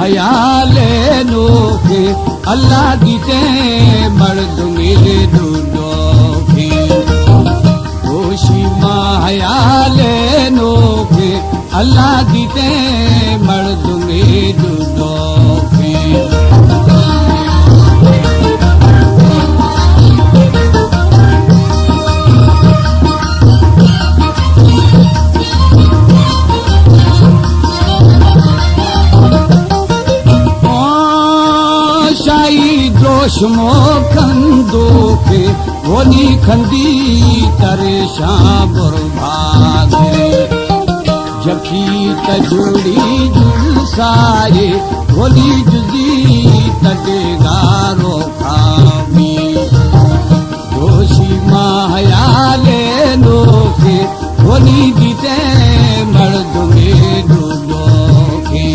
हयाले no के अल्लाह दीते मर्द मेरे दूधों की होशी माँ हयाले नो के अल्लाह दीते मर्द मेरे दूधों की दोषमो कंदो के होली खंदी तरे शाम भागे जखी तजुड़ी जुलसाए होली जुदी तडेगारो खामी दोषी मायाले नो के होली दीते मर्द में डूबो के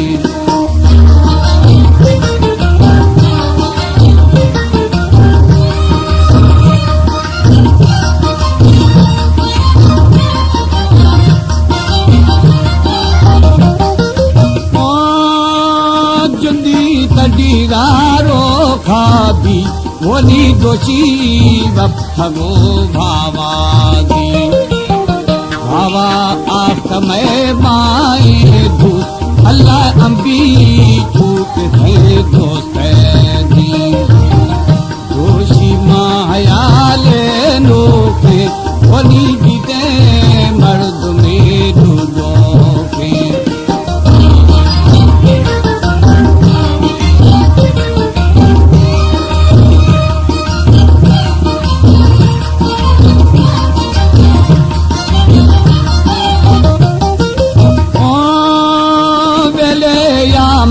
तडीगारो खाबी होली दोषी बफगो भावादी भावा आख में माए दू अल्लाह अंबी छूट है दोस्त दी दोषी मायाले नो के होली दीते मर्द में डूबो के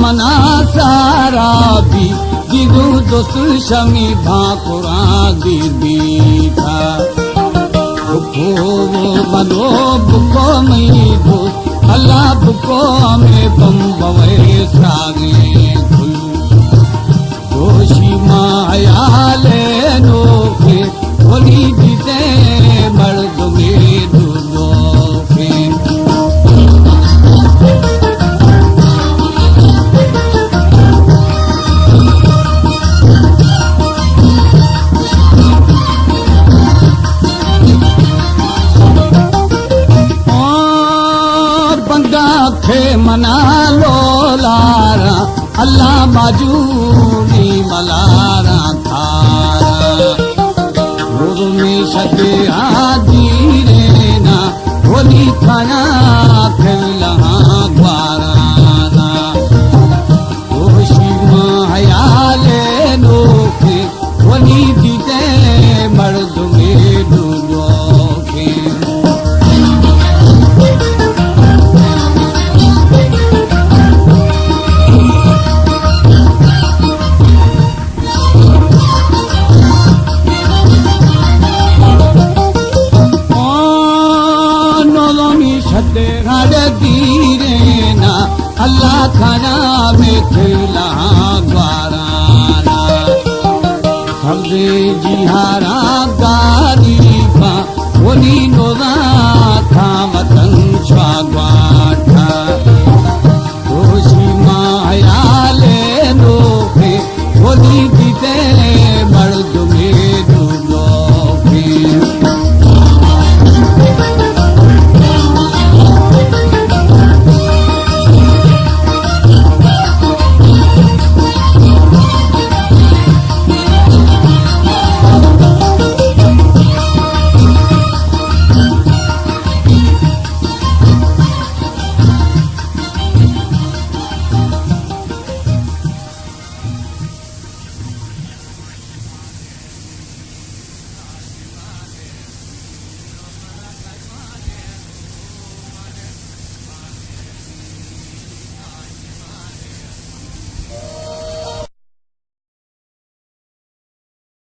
मना सारा भी जिदू दोस्त शमी भाकुरा दीदी था बुको मनो बुको मई दो अल्लाह बुको में बम बवे सागे दोषी मायाले नो के होली दीते मर्द में दूधो के मना लो लारा अल्लाह बाजूनी मलारा थारा गुरु में सदे आदि रेना होली खाना फैलहा ग्वाराना होशी मायाले नो के होली दीते मर्द में डूबो के अल्लाह खाना में थे